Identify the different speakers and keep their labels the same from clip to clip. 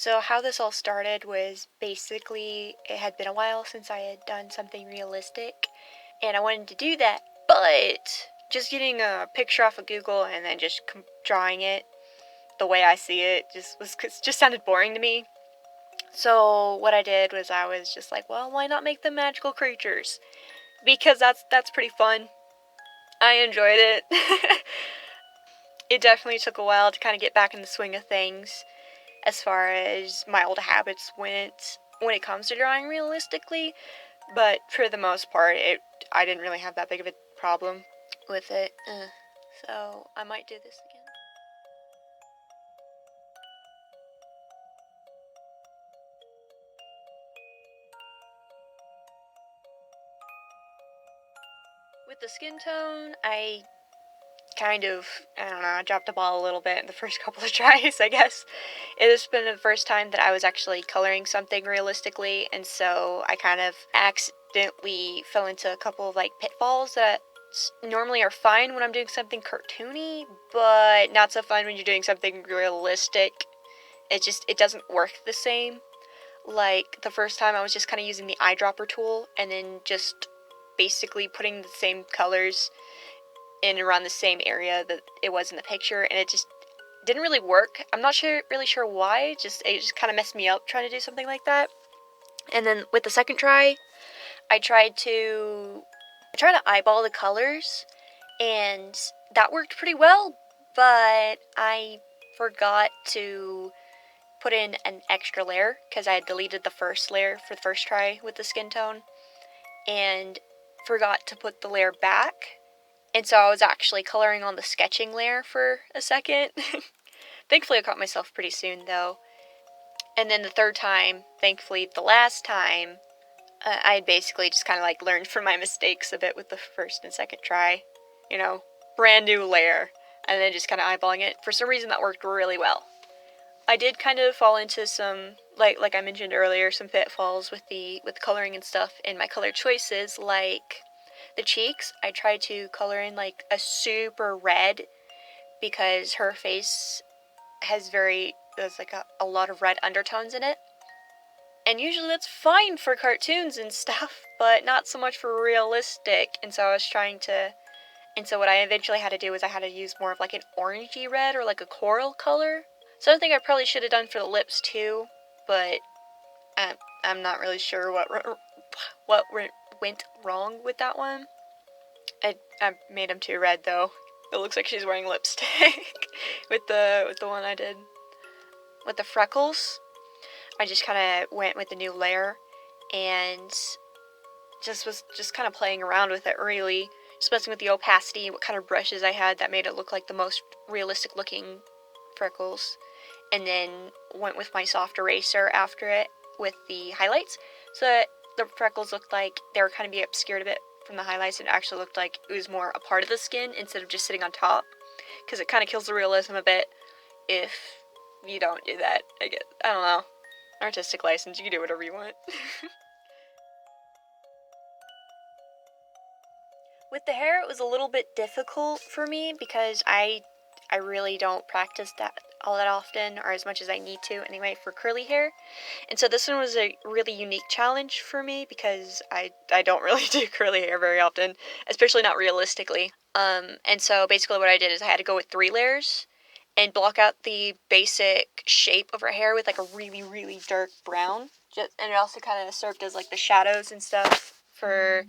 Speaker 1: So how this all started was basically it had been a while since I had done something realistic, and I wanted to do that, but just getting a picture off of Google and then just drawing it the way I see it just sounded boring to me. So what I did was I was just like, well, why not make them magical creatures? Because that's pretty fun. I enjoyed it. It definitely took a while to kind of get back in the swing of things as far as my old habits went when it comes to drawing realistically, but for the most part, I didn't really have that big of a problem with it. So I might do this again. With the skin tone, I don't know, I dropped the ball a little bit in the first couple of tries, I guess. It has been the first time that I was actually coloring something realistically, and so I kind of accidentally fell into a couple of pitfalls that normally are fine when I'm doing something cartoony, but not so fun when you're doing something realistic. It doesn't work the same. Like, the first time I was just kind of using the eyedropper tool and then just basically putting the same colors in around the same area that it was in the picture, and it just didn't really work. I'm not really sure why. It just kind of messed me up trying to do something like that. And then with the second try, I tried to eyeball the colors, and that worked pretty well, but I forgot to put in an extra layer because I had deleted the first layer for the first try with the skin tone and forgot to put the layer back. And so I was actually coloring on the sketching layer for a second. Thankfully, I caught myself pretty soon, though. And then the third time, thankfully, the last time, I had basically just kind of learned from my mistakes a bit with the first and second try. You know, brand new layer. And then just kind of eyeballing it. For some reason, that worked really well. I did kind of fall into some, like I mentioned earlier, some pitfalls with the coloring and stuff in my color choices, like the cheeks. I tried to color in a super red because her face there's a lot of red undertones in it. And usually that's fine for cartoons and stuff, but not so much for realistic. And so what I eventually had to do was I had to use more of an orangey red or a coral color. So I think I probably should have done for the lips too, but I'm not really sure what went wrong with that one. I made them too red though. It looks like she's wearing lipstick with the one I did with the freckles. I just kind of went with the new layer and was kind of playing around with it, really. Just messing with the opacity, what kind of brushes I had that made it look like the most realistic looking freckles. And then went with my soft eraser after it with the highlights. So that the freckles looked like they were kind of be obscured a bit from the highlights. It actually looked like it was more a part of the skin instead of just sitting on top. Because it kind of kills the realism a bit if you don't do that. I don't know. Artistic license, you can do whatever you want. With the hair, it was a little bit difficult for me because I really don't practice that all that often, or as much as I need to anyway, for curly hair. And so this one was a really unique challenge for me because I don't really do curly hair very often, especially not realistically. And so basically what I did is I had to go with 3 layers and block out the basic shape of her hair with a really, really dark brown. And it also kind of served as the shadows and stuff for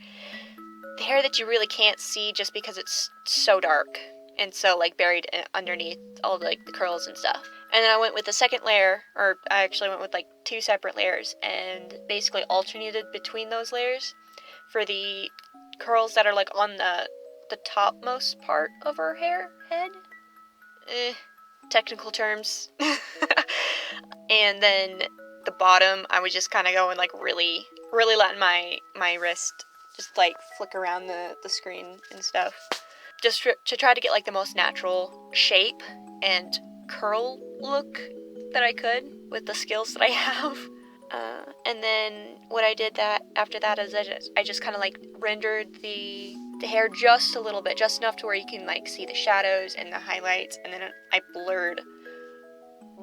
Speaker 1: the hair that you really can't see just because it's so dark and so buried underneath all the curls and stuff. And then I went with the second layer, or I actually went with 2 separate layers and basically alternated between those layers for the curls that are on the topmost part of her head. Technical terms. And then the bottom, I was just kind of going really, really letting my wrist just flick around the screen and stuff. Just to try to get the most natural shape and curl look that I could with the skills that I have. And then what I did after that is I just kind of rendered the hair just a little bit, just enough to where you can see the shadows and the highlights, and then I blurred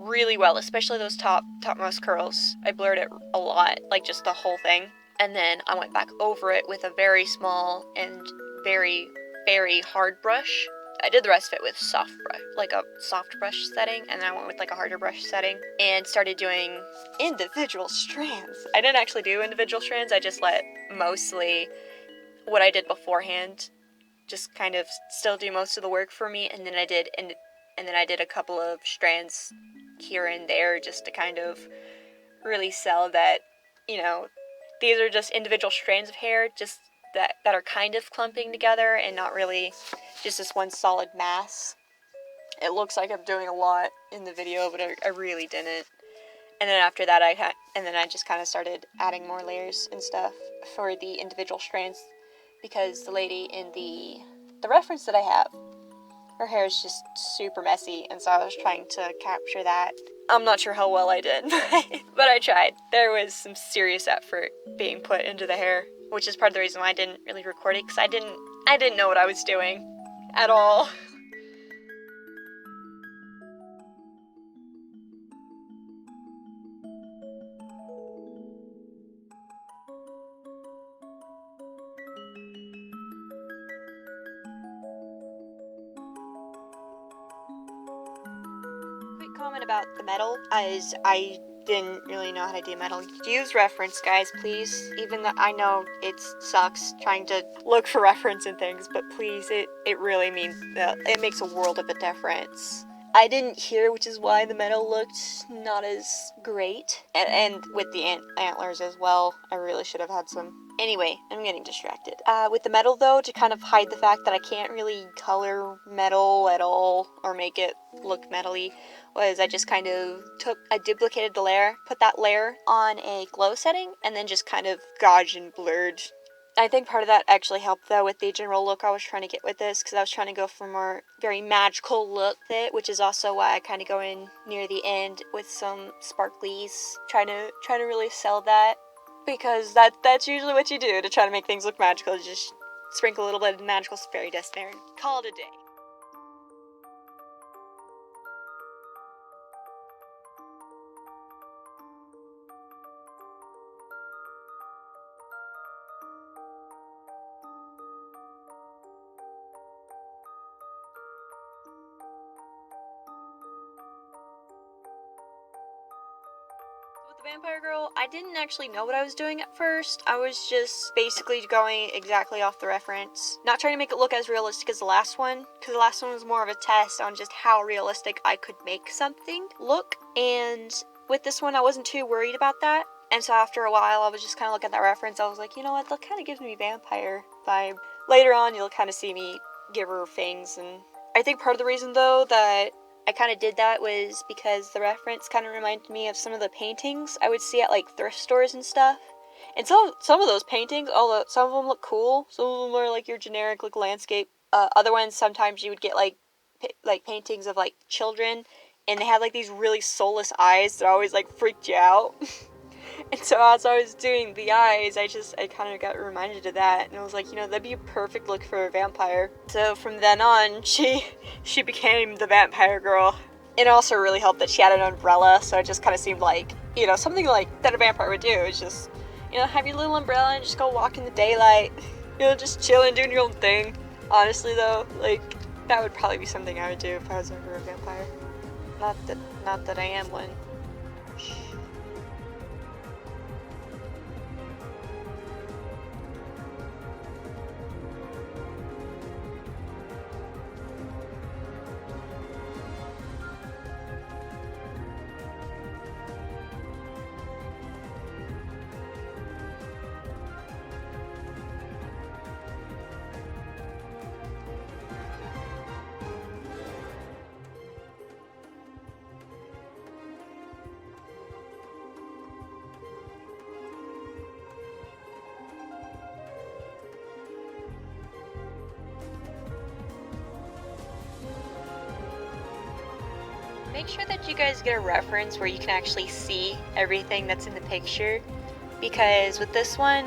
Speaker 1: really well, especially those topmost curls. I blurred it a lot, like just the whole thing. And then I went back over it with a very small and very, very hard brush. I did the rest of it with soft brush, like a soft brush setting, and then I went with like a harder brush setting and started doing individual strands. I didn't actually do individual strands, I just let mostly what I did beforehand just kind of still do most of the work for me, and then I did a couple of strands here and there just to kind of really sell that, you know, these are just individual strands of hair just that are kind of clumping together and not really just this one solid mass. It looks like I'm doing a lot in the video, but I really didn't. And then after that, I just kind of started adding more layers and stuff for the individual strands, because the lady in the reference that I have, her hair is just super messy, and so I was trying to capture that. I'm not sure how well I did, but I tried. There was some serious effort being put into the hair, which is part of the reason why I didn't really record it, because I didn't know what I was doing at all. Quick comment about the metal, as I didn't really know how to do metal. Use reference, guys, please. Even though I know it sucks trying to look for reference and things, but please, it really means that it makes a world of a difference. I didn't hear, which is why the metal looked not as great. And with the antlers as well, I really should have had some. Anyway, I'm getting distracted. With the metal, though, to kind of hide the fact that I can't really color metal at all or make it look metal-y, was I just kind of I duplicated the layer, put that layer on a glow setting, and then just kind of gauged and blurred. I think part of that actually helped, though, with the general look I was trying to get with this, because I was trying to go for a more very magical look with it, which is also why I kind of go in near the end with some sparklies, trying to really sell that, because that's usually what you do to try to make things look magical. You just sprinkle a little bit of magical fairy dust there and call it a day. Vampire Girl, I didn't actually know what I was doing at first. I was just basically going exactly off the reference. Not trying to make it look as realistic as the last one, because the last one was more of a test on just how realistic I could make something look. And with this one, I wasn't too worried about that. And so after a while, I was just kind of looking at that reference. I was like, you know what, that kind of gives me vampire vibe. Later on, you'll kind of see me give her fangs. And I think part of the reason, though, that I kind of did that was because the reference kind of reminded me of some of the paintings I would see at like thrift stores and stuff. And some of those paintings, although some of them look cool, some of them are like your generic like landscape. Other ones, sometimes you would get like paintings of like children, and they had like these really soulless eyes that always like freaked you out. And so as I was doing the eyes, I kind of got reminded of that, and I was like, you know, that'd be a perfect look for a vampire. So from then on, she became the Vampire Girl. It also really helped that she had an umbrella, so it just kind of seemed like, you know, something like that a vampire would do. It's just, you know, have your little umbrella and just go walk in the daylight, you know, just chilling, doing your own thing. Honestly, though, like, that would probably be something I would do if I was ever a vampire. Not that I am one. Make sure that you guys get a reference where you can actually see everything that's in the picture, because with this one,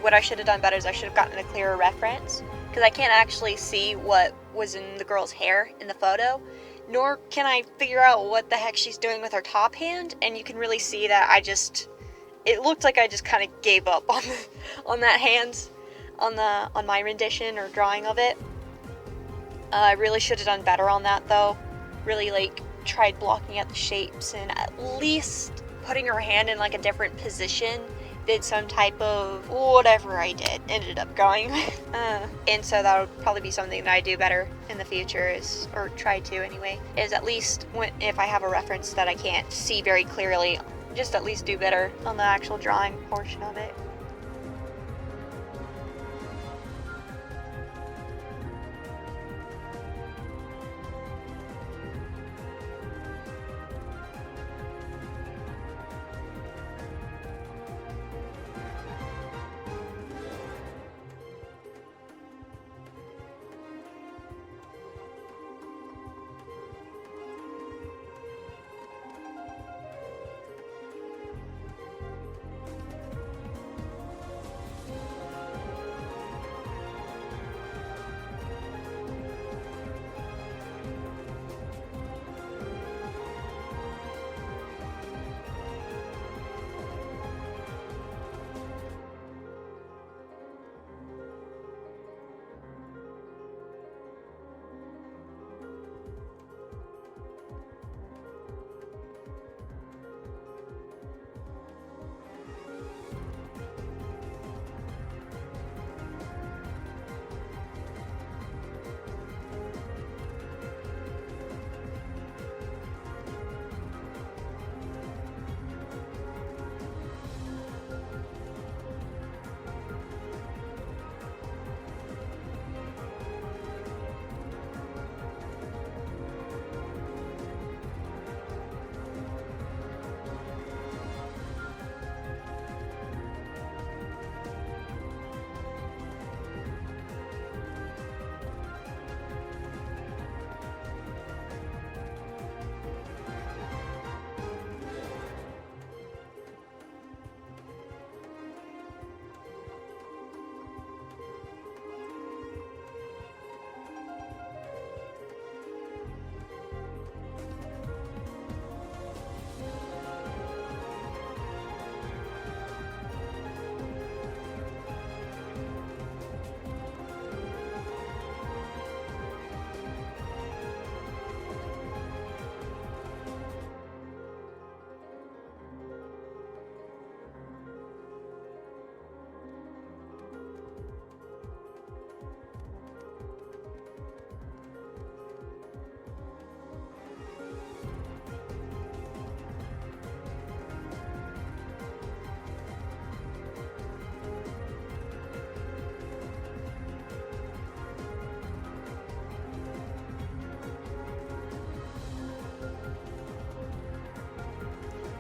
Speaker 1: what I should have done better is I should have gotten a clearer reference, because I can't actually see what was in the girl's hair in the photo, nor can I figure out what the heck she's doing with her top hand, and you can really see that it looked like I just kind of gave up on that hand, on my rendition or drawing of it. I really should have done better on that though. Really like tried blocking out the shapes and at least putting her hand in like a different position. Did some type of whatever I did ended up going. And so that would probably be something that I do better in the future, or try to anyway, is at least if I have a reference that I can't see very clearly, just at least do better on the actual drawing portion of it.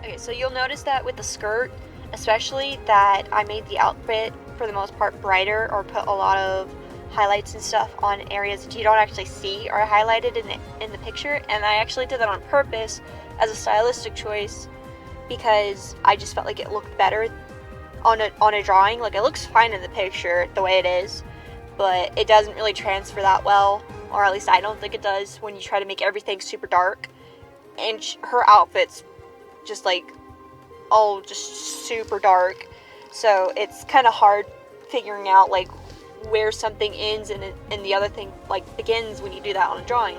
Speaker 1: Okay, so you'll notice that with the skirt, especially, that I made the outfit for the most part brighter, or put a lot of highlights and stuff on areas that you don't actually see are highlighted in the picture, and I actually did that on purpose as a stylistic choice because I just felt like it looked better on a drawing. Like, it looks fine in the picture the way it is, but it doesn't really transfer that well, or at least I don't think it does, when you try to make everything super dark. And her outfit's just like all just super dark, so it's kind of hard figuring out like where something ends and the other thing like begins when you do that on a drawing.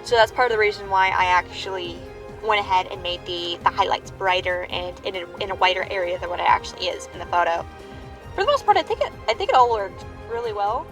Speaker 1: So that's part of the reason why I actually went ahead and made the highlights brighter and in a wider area than what it actually is in the photo. For the most part, I think it all worked really well.